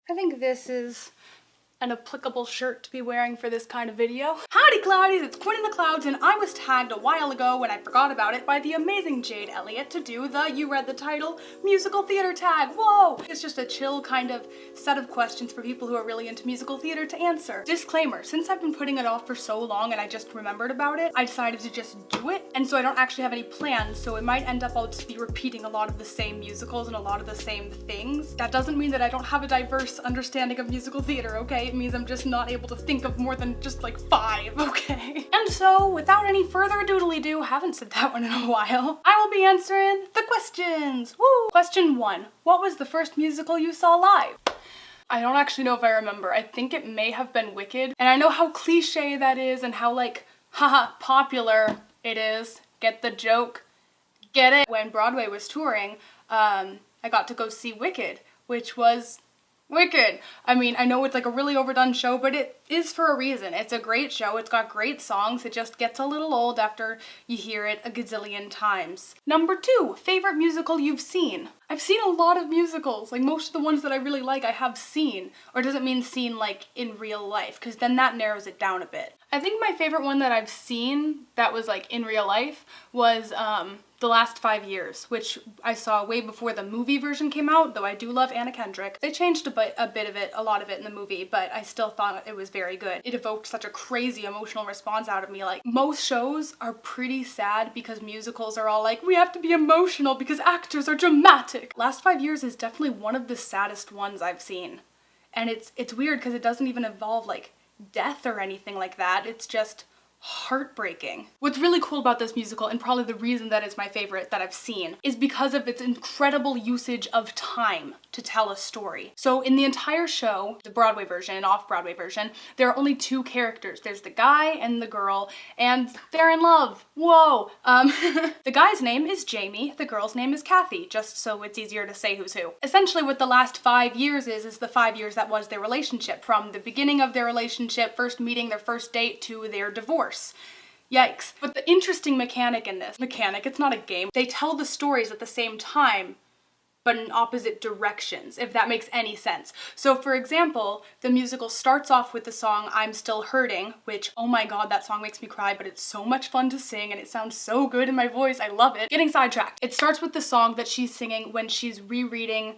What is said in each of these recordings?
I think this is an applicable shirt to be wearing for this kind of video. Howdy Cloudies, it's Quinn in the Clouds, and I was tagged a while ago when I forgot about it by the amazing Jade Elliott to do the, you read the title, musical theater tag. Whoa! It's just a chill kind of set of questions for people who are really into musical theater to answer. Disclaimer, since I've been putting it off for so long and I just remembered about it, I decided to just do it, and so I don't actually have any plans, so it might end up I'll just be repeating a lot of the same musicals and a lot of the same things. That doesn't mean that I don't have a diverse understanding of musical theater, okay? It means I'm just not able to think of more than just like 5, okay? And so, without any further doodly-doo, haven't said that one in a while, I will be answering the questions! Woo! Question 1. What was the first musical you saw live? I don't actually know if I remember. I think it may have been Wicked, and I know how cliche that is and how like, haha, popular it is. Get the joke? Get it? When Broadway was touring, I got to go see Wicked, which was wicked. I mean, I know it's like a really overdone show, but it is for a reason. It's a great show, it's got great songs, it just gets a little old after you hear it a gazillion times. Number 2, favorite musical you've seen. I've seen a lot of musicals, like most of the ones that I really like I have seen, or doesn't mean seen like in real life, because then that narrows it down a bit. I think my favorite one that I've seen that was like in real life was The Last 5 Years, which I saw way before the movie version came out, though I do love Anna Kendrick. They changed a bit of it, a lot of it in the movie, but I still thought it was very good. It evoked such a crazy emotional response out of me. Like, most shows are pretty sad because musicals are all like, we have to be emotional because actors are dramatic. Last 5 Years is definitely one of the saddest ones I've seen. And it's weird because it doesn't even involve like death or anything like that. It's just heartbreaking. What's really cool about this musical, and probably the reason that it's my favorite that I've seen, is because of its incredible usage of time to tell a story. So in the entire show, the Broadway version and off-Broadway version, there are only 2 characters. There's the guy and the girl, and they're in love. Whoa! The guy's name is Jamie, the girl's name is Kathy, just so it's easier to say who's who. Essentially what the last 5 years is the 5 years that was their relationship, from the beginning of their relationship, first meeting, their first date, to their divorce. Yikes. But the interesting mechanic in this, it's not a game, they tell the stories at the same time, but in opposite directions, if that makes any sense. So for example, the musical starts off with the song I'm Still Hurting, which, oh my god, that song makes me cry, but it's so much fun to sing and it sounds so good in my voice, I love it. Getting sidetracked. It starts with the song that she's singing when she's rereading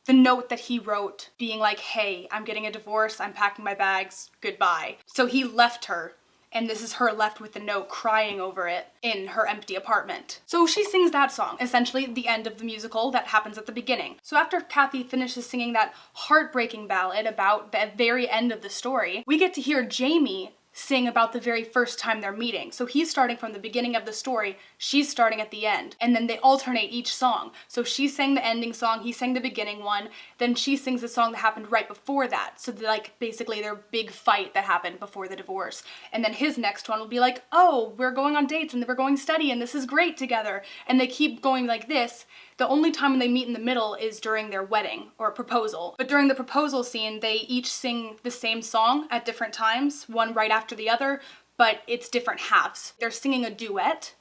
the note that he wrote, being like, hey, I'm getting a divorce, I'm packing my bags, goodbye. So he left her, and this is her left with the note crying over it in her empty apartment. So she sings that song, essentially the end of the musical that happens at the beginning. So after Kathy finishes singing that heartbreaking ballad about the very end of the story, we get to hear Jamie sing about the very first time they're meeting. So he's starting from the beginning of the story, she's starting at the end, and then they alternate each song. So she sang the ending song, he sang the beginning one, then she sings the song that happened right before that. So like basically their big fight that happened before the divorce. And then his next one will be like, oh, we're going on dates and we're going steady and this is great together. And they keep going like this. The only time when they meet in the middle is during their wedding or proposal. But during the proposal scene, they each sing the same song at different times, one right after the other, but it's different halves. They're singing a duet,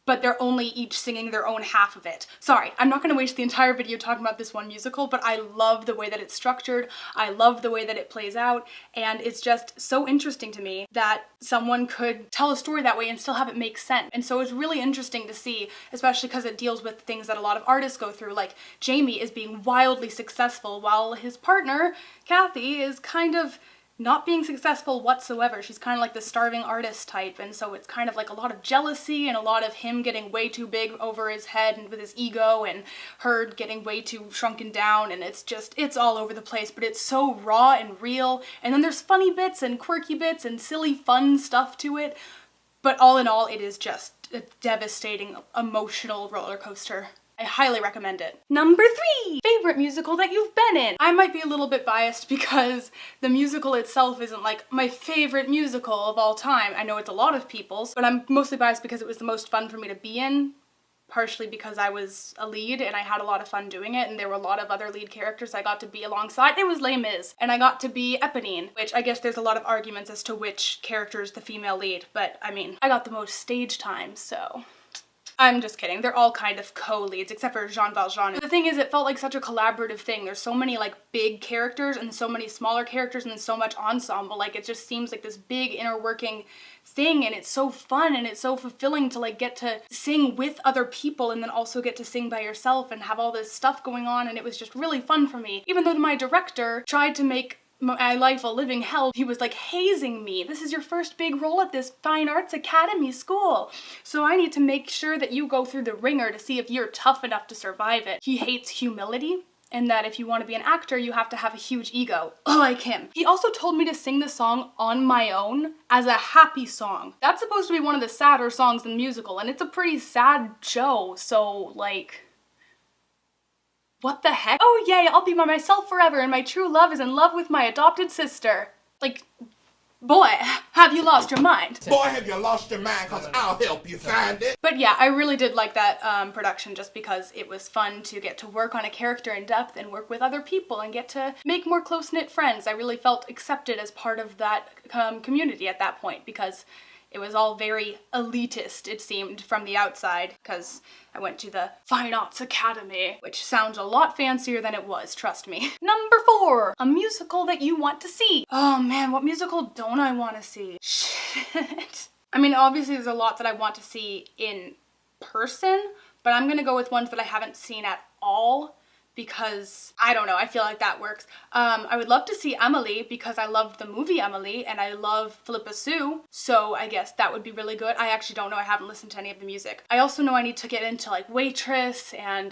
but they're only each singing their own half of it. Sorry, I'm not gonna waste the entire video talking about this one musical, but I love the way that it's structured, I love the way that it plays out, and it's just so interesting to me that someone could tell a story that way and still have it make sense. And so it's really interesting to see, especially because it deals with things that a lot of artists go through, like Jamie is being wildly successful while his partner, Kathy, is kind of not being successful whatsoever. She's kind of like the starving artist type, and so it's kind of like a lot of jealousy and a lot of him getting way too big over his head and with his ego, and her getting way too shrunken down, and it's all over the place, but it's so raw and real. And then there's funny bits and quirky bits and silly fun stuff to it, but all in all, it is just a devastating emotional roller coaster. I highly recommend it. Number 3! Favorite musical that you've been in. I might be a little bit biased because the musical itself isn't like my favorite musical of all time. I know it's a lot of people's, but I'm mostly biased because it was the most fun for me to be in. Partially because I was a lead and I had a lot of fun doing it, and there were a lot of other lead characters I got to be alongside. It was Les Mis, and I got to be Eponine, which I guess there's a lot of arguments as to which character is the female lead, but I mean, I got the most stage time, so I'm just kidding. They're all kind of co-leads except for Jean Valjean. But the thing is, it felt like such a collaborative thing. There's so many like big characters and so many smaller characters and then so much ensemble. Like it just seems like this big inner working thing, and it's so fun and it's so fulfilling to like get to sing with other people and then also get to sing by yourself and have all this stuff going on, and it was just really fun for me. Even though my director tried to make my life a living hell, he was like hazing me. This is your first big role at this fine arts academy school, so I need to make sure that you go through the ringer to see if you're tough enough to survive it. He hates humility, and that if you want to be an actor, you have to have a huge ego, like him. He also told me to sing the song On My Own as a happy song. That's supposed to be one of the sadder songs in the musical, and it's a pretty sad show, so like, what the heck? Oh yay, I'll be by myself forever and my true love is in love with my adopted sister. Like, boy, have you lost your mind? Boy, have you lost your mind, cause I'll help you find it. But yeah, I really did like that production just because it was fun to get to work on a character in depth and work with other people and get to make more close-knit friends. I really felt accepted as part of that community at that point because it was all very elitist, it seemed, from the outside, because I went to the Fine Arts Academy, which sounds a lot fancier than it was, trust me. Number 4, a musical that you want to see. Oh man, what musical don't I want to see? Shit. I mean, obviously there's a lot that I want to see in person, but I'm gonna go with ones that I haven't seen at all, because, I don't know, I feel like that works. I would love to see Emily because I loved the movie Emily and I love Philippa Soo, so I guess that would be really good. I actually don't know, I haven't listened to any of the music. I also know I need to get into like Waitress and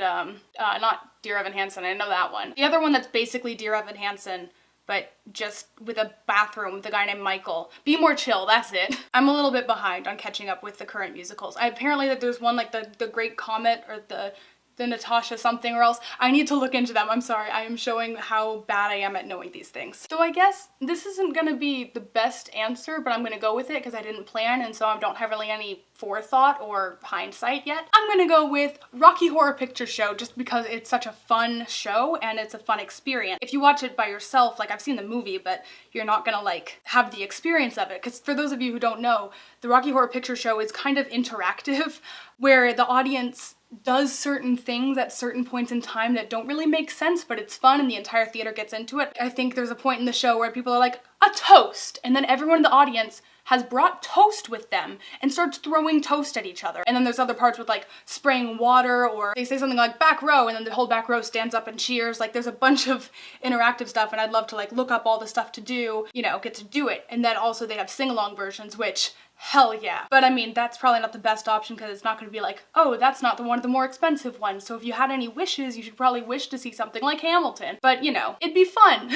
not Dear Evan Hansen, I know that one. The other one that's basically Dear Evan Hansen, but just with a bathroom with a guy named Michael. Be More Chill, that's it. I'm a little bit behind on catching up with the current musicals. Apparently that there's one like the Great Comet or the Natasha something or else. I need to look into them. I'm sorry. I am showing how bad I am at knowing these things. So I guess this isn't gonna be the best answer, but I'm gonna go with it because I didn't plan and so I don't have really any forethought or hindsight yet. I'm gonna go with Rocky Horror Picture Show just because it's such a fun show and it's a fun experience. If you watch it by yourself, like I've seen the movie, but you're not gonna like have the experience of it, because for those of you who don't know, the Rocky Horror Picture Show is kind of interactive where the audience does certain things at certain points in time that don't really make sense, but it's fun and the entire theater gets into it. I think there's a point in the show where people are like, a toast, and then everyone in the audience has brought toast with them and starts throwing toast at each other. And then there's other parts with like spraying water, or they say something like back row and then the whole back row stands up and cheers. Like there's a bunch of interactive stuff and I'd love to like look up all the stuff to do, you know, get to do it. And then also they have sing-along versions, which hell yeah. But I mean, that's probably not the best option because it's not going to be like, oh, that's not one of the more expensive ones. So if you had any wishes, you should probably wish to see something like Hamilton. But you know, it'd be fun.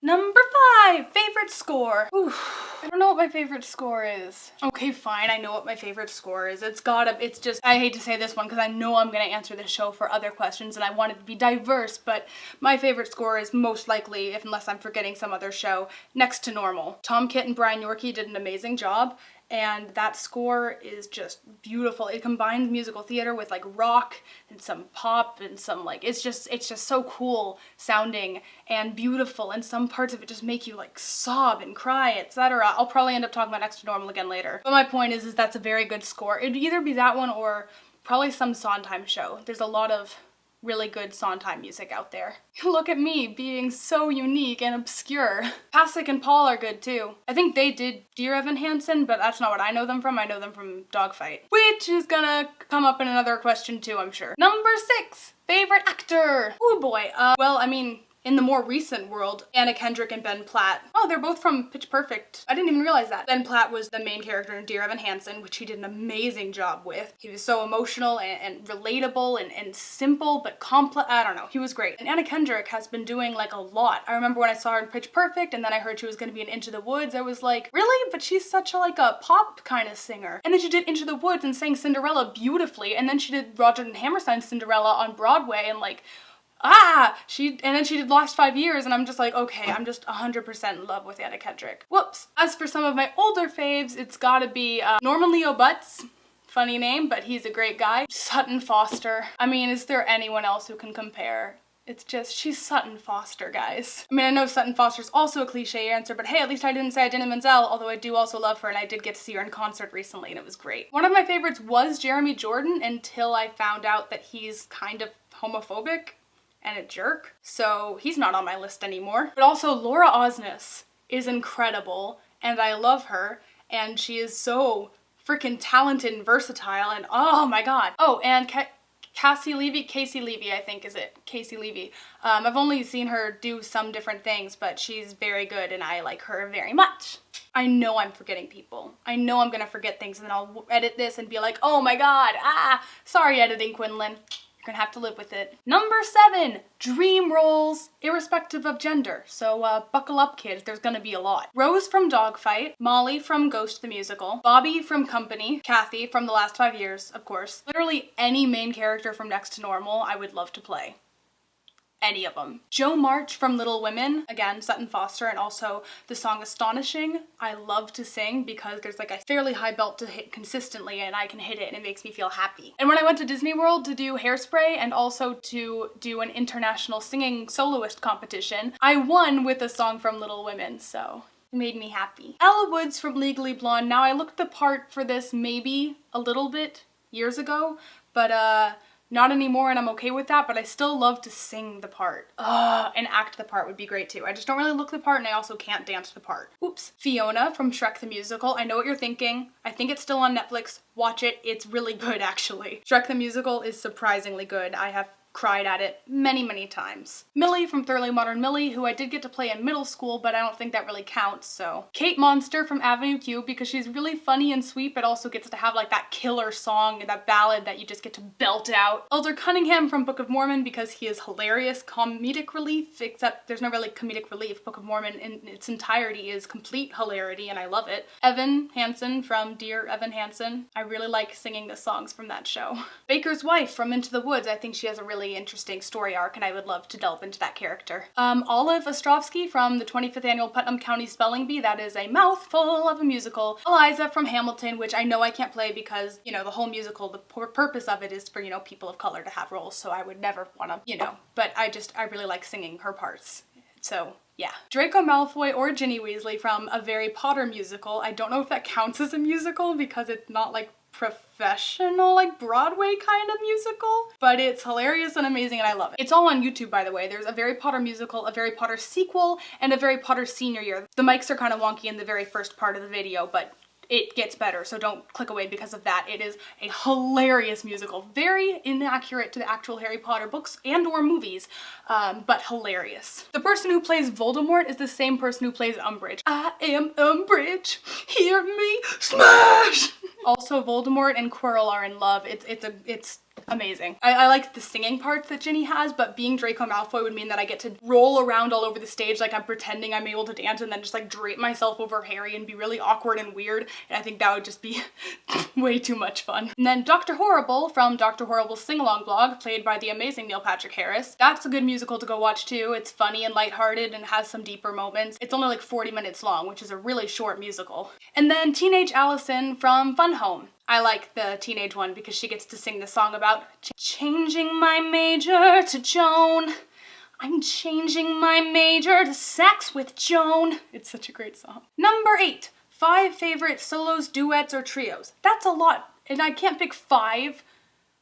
Number 5, favorite score. Oof. I don't know what my favorite score is. Okay, fine, I know what my favorite score is. It's just, I hate to say this one because I know I'm gonna answer this show for other questions and I want it to be diverse, but my favorite score is most likely, unless I'm forgetting some other show, Next to Normal. Tom Kitt and Brian Yorkey did an amazing job, and that score is just beautiful. It combines musical theater with like rock and some pop and some like, it's just so cool sounding and beautiful, and some parts of it just make you like sob and cry, etc. I'll probably end up talking about Next to Normal again later. But my point is that's a very good score. It'd either be that one or probably some Sondheim show. There's a lot of really good Sondheim music out there. Look at me being so unique and obscure. Pasek and Paul are good too. I think they did Dear Evan Hansen, but that's not what I know them from. I know them from Dogfight, which is gonna come up in another question too, I'm sure. Number 6, favorite actor. Oh boy, well, I mean, in the more recent world, Anna Kendrick and Ben Platt. Oh, they're both from Pitch Perfect. I didn't even realize that. Ben Platt was the main character in Dear Evan Hansen, which he did an amazing job with. He was so emotional and relatable and simple, but complex. I don't know, he was great. And Anna Kendrick has been doing like a lot. I remember when I saw her in Pitch Perfect and then I heard she was gonna be in Into the Woods, I was like, really? But she's such a like a pop kind of singer. And then she did Into the Woods and sang Cinderella beautifully, and then she did Roger and Hammerstein's Cinderella on Broadway, and like, and then she did Last 5 Years, and I'm just like, okay, I'm just 100% in love with Anna Kendrick. Whoops. As for some of my older faves, it's gotta be Norman Leo Butts. Funny name, but he's a great guy. Sutton Foster. I mean, is there anyone else who can compare It's just, she's Sutton Foster, guys. I mean, I know Sutton Foster's also a cliche answer, but hey, at least I didn't say Idina Menzel, although I do also love her and I did get to see her in concert recently and it was great. One of my favorites was Jeremy Jordan until I found out that he's kind of homophobic and a jerk, so he's not on my list anymore. But also Laura Osnes is incredible and I love her and she is so freaking talented and versatile and oh my god. Oh, and Casey Levy, I think is it. Casey Levy. I've only seen her do some different things, but she's very good and I like her very much. I know I'm forgetting people. I know I'm gonna forget things and then I'll edit this and be like, oh my god, sorry editing Quinlan. You're gonna have to live with it. Number 7, dream roles, irrespective of gender. So buckle up, kids, there's gonna be a lot. Rose from Dogfight, Molly from Ghost the Musical, Bobby from Company, Kathy from The Last 5 Years, of course. Literally any main character from Next to Normal I would love to play. Any of them. Jo March from Little Women, again, Sutton Foster, and also the song Astonishing. I love to sing because there's like a fairly high belt to hit consistently and I can hit it and it makes me feel happy. And when I went to Disney World to do Hairspray and also to do an international singing soloist competition, I won with a song from Little Women, so it made me happy. Ella Woods from Legally Blonde. Now I looked the part for this maybe a little bit years ago, but not anymore and I'm okay with that, but I still love to sing the part. And act the part would be great too. I just don't really look the part and I also can't dance the part. Oops. Fiona from Shrek the Musical. I know what you're thinking. I think it's still on Netflix. Watch it. It's really good actually. Shrek the Musical is surprisingly good. I have cried at it many, many times. Millie from Thoroughly Modern Millie, who I did get to play in middle school, but I don't think that really counts, so. Kate Monster from Avenue Q, because she's really funny and sweet, but also gets to have like that killer song and that ballad that you just get to belt out. Elder Cunningham from Book of Mormon, because he is hilarious comedic relief, except there's no really comedic relief. Book of Mormon in its entirety is complete hilarity and I love it. Evan Hansen from Dear Evan Hansen. I really like singing the songs from that show. Baker's Wife from Into the Woods. I think she has a really interesting story arc and I would love to delve into that character. Olive Ostrovsky from the 25th Annual Putnam County Spelling Bee. That is a mouthful of a musical. Eliza from Hamilton, which I know I can't play because, you know, the whole musical, the purpose of it is for, you know, people of color to have roles, so I would never want to, you know, but I really like singing her parts. So yeah. Draco Malfoy or Ginny Weasley from a Harry Potter musical. I don't know if that counts as a musical because it's not like professional, like Broadway kind of musical, but it's hilarious and amazing and I love it. It's all on YouTube, by the way. There's a Harry Potter musical, a Harry Potter sequel, and a Harry Potter senior year. The mics are kind of wonky in the very first part of the video, but it gets better, so don't click away because of that. It is a hilarious musical. Very inaccurate to the actual Harry Potter books and or movies, but hilarious. The person who plays Voldemort is the same person who plays Umbridge. I am Umbridge, hear me smash! Also, Voldemort and Quirrell are in love. It's amazing. I like the singing parts that Ginny has, but being Draco Malfoy would mean that I get to roll around all over the stage like I'm pretending I'm able to dance and then just like drape myself over Harry and be really awkward and weird, and I think that would just be way too much fun. And then Dr. Horrible from Dr. Horrible's sing-along blog, played by the amazing Neil Patrick Harris. That's a good musical to go watch too. It's funny and lighthearted and has some deeper moments. It's only like 40 minutes long, which is a really short musical. And then Teenage Allison from Fun Home. I like the teenage one because she gets to sing the song about changing my major to Joan. I'm changing my major to sex with Joan. It's such a great song. Number 8, 5 favorite solos, duets, or trios. That's a lot, and I can't pick 5.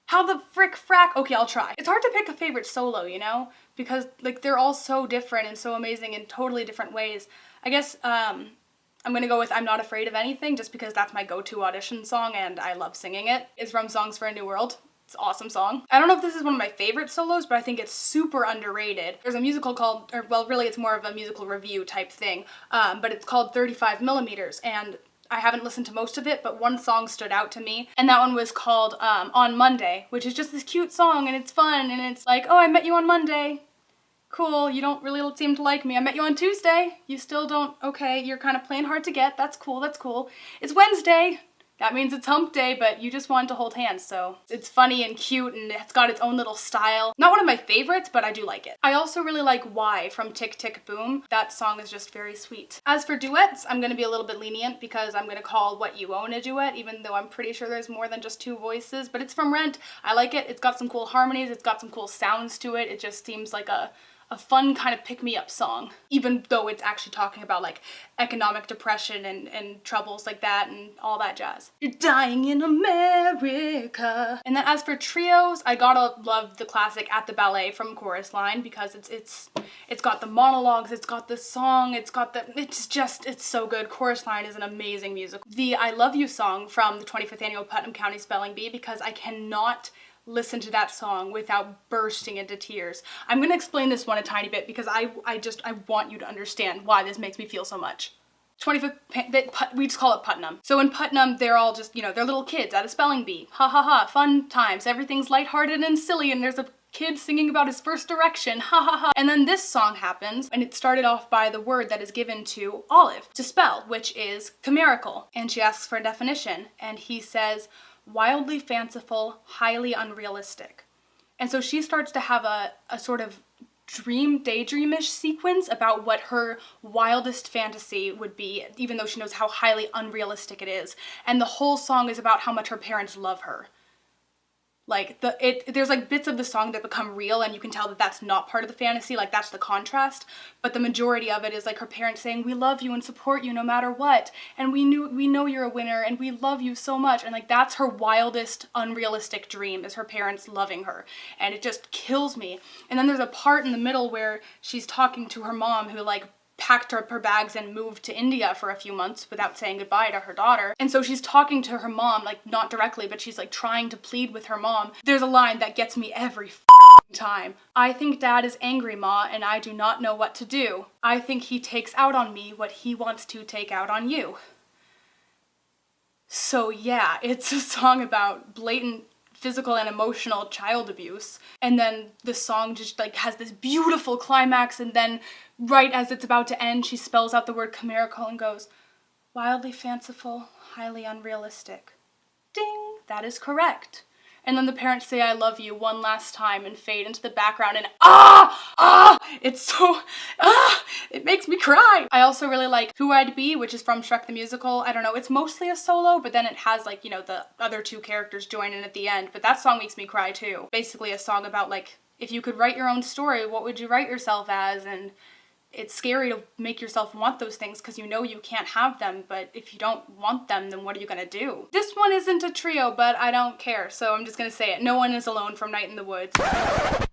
How the frick frack? Okay, I'll try. It's hard to pick a favorite solo, you know? Because like they're all so different and so amazing in totally different ways. I guess, I'm gonna go with I'm Not Afraid of Anything just because that's my go-to audition song and I love singing it. It's from Songs for a New World. It's an awesome song. I don't know if this is one of my favorite solos, but I think it's super underrated. There's a musical called, or well, really it's more of a musical review type thing, but it's called 35mm, and I haven't listened to most of it, but one song stood out to me, and that one was called On Monday, which is just this cute song, and it's fun, and it's like, oh, I met you on Monday. Cool, you don't really seem to like me. I met you on Tuesday. You still don't, okay, you're kind of playing hard to get. That's cool, that's cool. It's Wednesday. That means it's hump day, but you just wanted to hold hands, so it's funny and cute and it's got its own little style. Not one of my favorites, but I do like it. I also really like Why from Tick Tick Boom. That song is just very sweet. As for duets, I'm gonna be a little bit lenient because I'm gonna call What You Own a duet, even though I'm pretty sure there's more than just 2 voices, but it's from Rent. I like it. It's got some cool harmonies. It's got some cool sounds to it. It just seems like a fun kind of pick-me-up song, even though it's actually talking about like economic depression and troubles like that and all that jazz. You're dying in America. And then as for trios, I gotta love the classic At the Ballet from Chorus Line because it's got the monologues, it's got the song, it's so good. Chorus Line is an amazing musical. The I Love You song from the 25th annual Putnam County Spelling Bee, because I cannot listen to that song without bursting into tears. I'm gonna explain this one a tiny bit because I want you to understand why this makes me feel so much. 25th, we just call it Putnam. So in Putnam, they're all just, you know, they're little kids at a spelling bee. Ha ha ha, fun times, everything's lighthearted and silly, and there's a kid singing about his first erection, ha ha ha. And then this song happens, and it started off by the word that is given to Olive to spell, which is chimerical. And she asks for a definition, and he says, wildly fanciful, highly unrealistic. And so she starts to have a sort of daydreamish sequence about what her wildest fantasy would be, even though she knows how highly unrealistic it is. And the whole song is about how much her parents love her. Like, there's like bits of the song that become real and you can tell that that's not part of the fantasy, like that's the contrast, but the majority of it is like her parents saying, we love you and support you no matter what, and we know you're a winner and we love you so much, and like that's her wildest unrealistic dream, is her parents loving her, and it just kills me. And then there's a part in the middle where she's talking to her mom, who like packed up her bags and moved to India for a few months without saying goodbye to her daughter. And so she's talking to her mom, like not directly, but she's like trying to plead with her mom. There's a line that gets me every time. I think Dad is angry, Ma, and I do not know what to do. I think he takes out on me what he wants to take out on you. So yeah, it's a song about blatant physical and emotional child abuse, and then the song just like has this beautiful climax, and then right as it's about to end, she spells out the word chimerical and goes, wildly fanciful, highly unrealistic. Ding! That is correct. And then the parents say I love you one last time and fade into the background, and it's so, it makes me cry. I also really like Who I'd Be, which is from Shrek the Musical. I don't know, it's mostly a solo, but then it has like, you know, the other 2 characters join in at the end, but that song makes me cry too. Basically a song about like, if you could write your own story, what would you write yourself as? And it's scary to make yourself want those things because you know you can't have them, but if you don't want them, then what are you gonna do? This one isn't a trio, but I don't care, so I'm just gonna say it. No One Is Alone from Night in the Woods.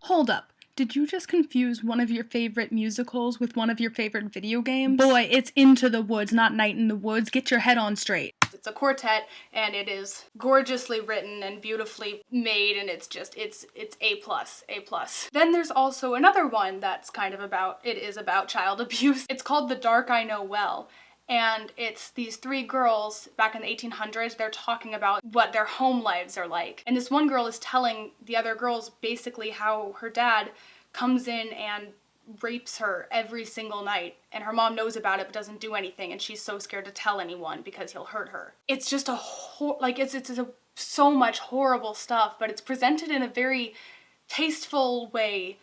Hold up. Did you just confuse one of your favorite musicals with one of your favorite video games? Boy, it's Into the Woods, not Night in the Woods. Get your head on straight. It's a quartet, and it is gorgeously written and beautifully made, and it's just, it's A+, A+. Then there's also another one that's kind of about, it is about child abuse. It's called The Dark I Know Well. And it's these 3 girls back in the 1800s, they're talking about what their home lives are like. And this one girl is telling the other girls basically how her dad comes in and rapes her every single night, and her mom knows about it but doesn't do anything, and she's so scared to tell anyone because he'll hurt her. It's just so much horrible stuff, but it's presented in a very tasteful way,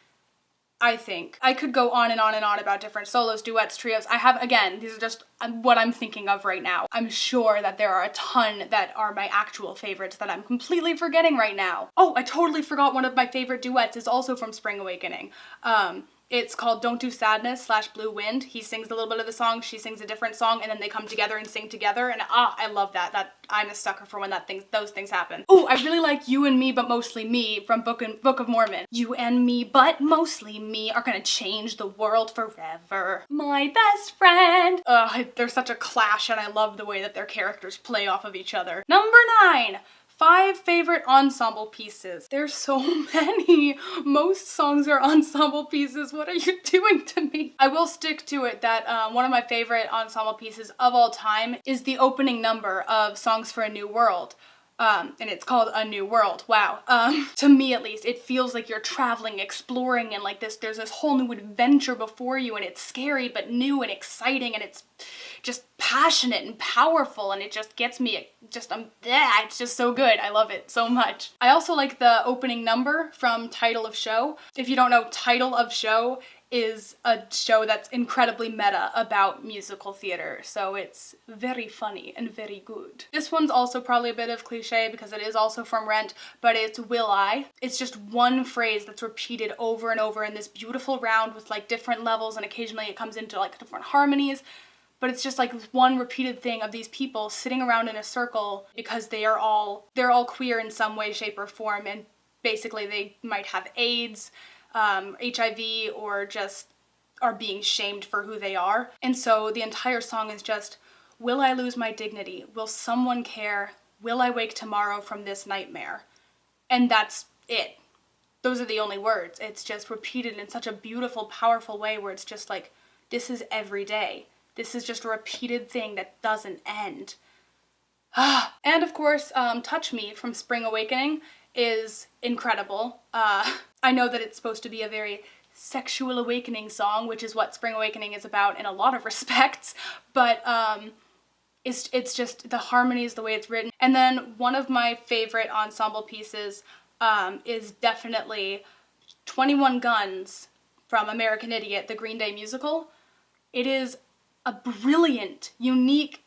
I think. I could go on and on and on about different solos, duets, trios. I have, again, these are just what I'm thinking of right now. I'm sure that there are a ton that are my actual favorites that I'm completely forgetting right now. Oh, I totally forgot one of my favorite duets is also from Spring Awakening. It's called Don't Do Sadness / Blue Wind. He sings a little bit of the song, she sings a different song, and then they come together and sing together, and I love that. I'm a sucker for when those things happen. Ooh, I really like You and Me But Mostly Me from Book of Mormon. You and me but mostly me are gonna change the world forever. My best friend. There's such a clash, and I love the way that their characters play off of each other. Number 9. 5 favorite ensemble pieces. There's so many. Most songs are ensemble pieces. What are you doing to me? I will stick to it that one of my favorite ensemble pieces of all time is the opening number of Songs for a New World. and it's called A New World. Wow. To me at least, it feels like you're traveling, exploring, and like there's this whole new adventure before you, and it's scary but new and exciting, and it's just passionate and powerful, and it just gets me it's just so good. I love it so much. I also like the opening number from Title of Show. If you don't know, Title of Show is a show that's incredibly meta about musical theater, so it's very funny and very good. This one's also probably a bit of cliche because it is also from Rent, but it's Will I. It's just one phrase that's repeated over and over in this beautiful round with like different levels, and occasionally it comes into like different harmonies, but it's just like this one repeated thing of these people sitting around in a circle because they're all queer in some way, shape, or form, and basically they might have AIDS, HIV, or just are being shamed for who they are. And so the entire song is just, will I lose my dignity? Will someone care? Will I wake tomorrow from this nightmare? And that's it. Those are the only words. It's just repeated in such a beautiful, powerful way where it's just like, this is every day. This is just a repeated thing that doesn't end. And of course, Touch Me from Spring Awakening is incredible. I know that it's supposed to be a very sexual awakening song, which is what Spring Awakening is about in a lot of respects, but it's just the harmonies, the way it's written. And then one of my favorite ensemble pieces is definitely 21 Guns from American Idiot, the Green Day musical. It is a brilliant, unique,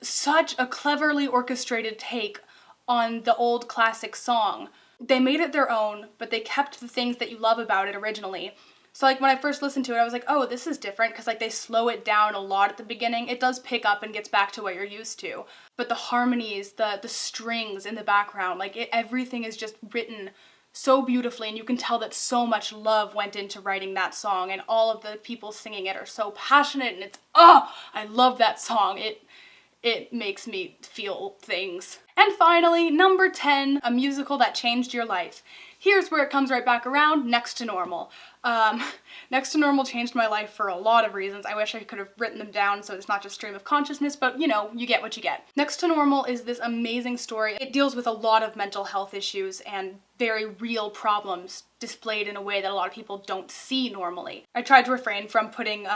such a cleverly orchestrated take on the old classic song. They made it their own, but they kept the things that you love about it originally. So like when I first listened to it, I was like, oh, this is different, because like they slow it down a lot at the beginning. It does pick up and gets back to what you're used to. But the harmonies, the strings in the background, like everything is just written so beautifully, and you can tell that so much love went into writing that song, and all of the people singing it are so passionate, and it's, I love that song. It makes me feel things. And finally, number 10, a musical that changed your life. Here's where it comes right back around, Next to Normal. Next to Normal changed my life for a lot of reasons. I wish I could have written them down so it's not just stream of consciousness, but you know, you get what you get. Next to Normal is this amazing story. It deals with a lot of mental health issues and very real problems displayed in a way that a lot of people don't see normally. I tried to refrain from putting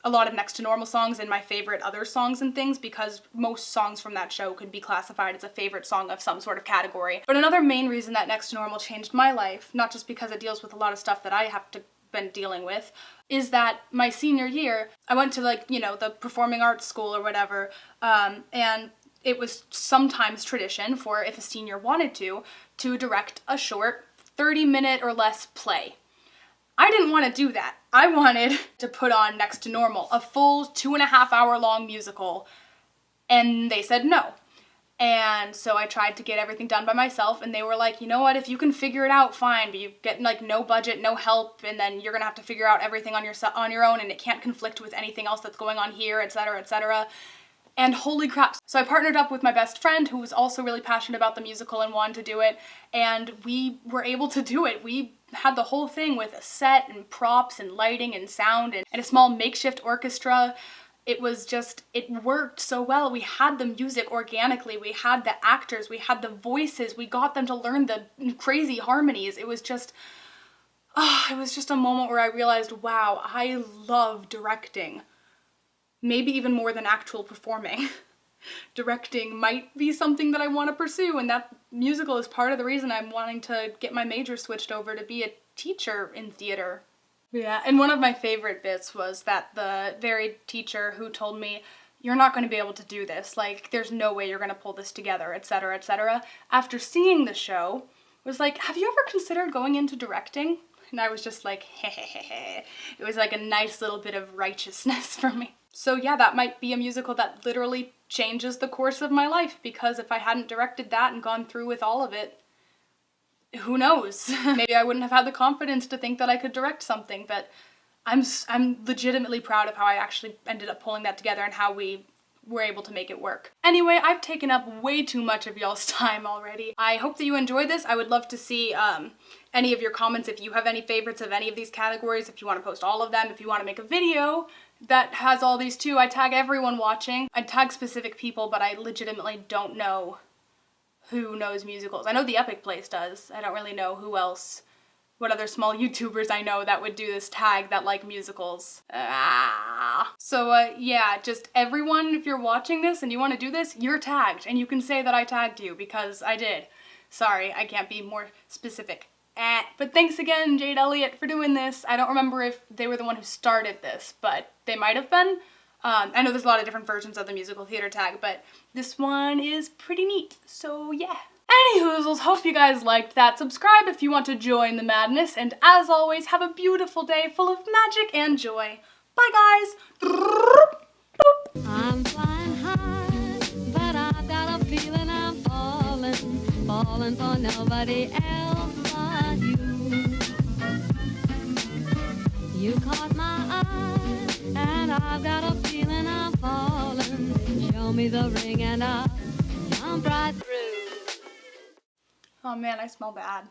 a lot of Next to Normal songs in my favorite other songs and things, because most songs from that show could be classified as a favorite song of some sort of category. But another main reason that Next to Normal changed my life, not just because it deals with a lot of stuff that I have been dealing with, is that my senior year, I went to like, you know, the performing arts school or whatever, and it was sometimes tradition for, if a senior wanted to direct a short 30-minute or less play. I didn't want to do that. I wanted to put on Next to Normal, a full 2.5-hour long musical, and they said no. And so I tried to get everything done by myself, and they were like, you know what, if you can figure it out, fine, but you get like no budget, no help, and then you're gonna have to figure out everything on your own, and it can't conflict with anything else that's going on here, etc., etc. And holy crap. So I partnered up with my best friend, who was also really passionate about the musical and wanted to do it, and we were able to do it. We had the whole thing with a set and props and lighting and sound and a small makeshift orchestra. It was just, it worked so well. We had the music organically, we had the actors, we had the voices, we got them to learn the crazy harmonies. It was just a moment where I realized, wow, I love directing. Maybe even more than actual performing. Directing might be something that I want to pursue, and that musical is part of the reason I'm wanting to get my major switched over to be a teacher in theater. Yeah, and one of my favorite bits was that the very teacher who told me, you're not going to be able to do this, like, there's no way you're going to pull this together, etc., etc., after seeing the show, was like, have you ever considered going into directing? And I was just like, hehehehe. It was like a nice little bit of righteousness for me. So yeah, that might be a musical that literally changes the course of my life, because if I hadn't directed that and gone through with all of it, who knows? Maybe I wouldn't have had the confidence to think that I could direct something, but I'm legitimately proud of how I actually ended up pulling that together and how we were able to make it work. Anyway, I've taken up way too much of y'all's time already. I hope that you enjoyed this. I would love to see any of your comments if you have any favorites of any of these categories, if you want to post all of them, if you want to make a video that has all these too. I tag everyone watching. I tag specific people, but I legitimately don't know who knows musicals. I know the Epic Place does. I don't really know who else, what other small YouTubers I know that would do this tag that like musicals. So yeah, just everyone, if you're watching this and you want to do this, you're tagged, and you can say that I tagged you because I did. Sorry, I can't be more specific. But thanks again, Jade Elliott, for doing this. I don't remember if they were the one who started this, but they might have been. I know there's a lot of different versions of the musical theater tag, but this one is pretty neat, so yeah. Anyhoozles, hope you guys liked that. Subscribe if you want to join the madness, and as always, have a beautiful day full of magic and joy. Bye, guys! I'm flying high, but I've got a feeling I'm falling for nobody else but you. You caught my eye, and I've got a feeling I'm falling. Show me the ring and I'll jump right through. Oh man, I smell bad.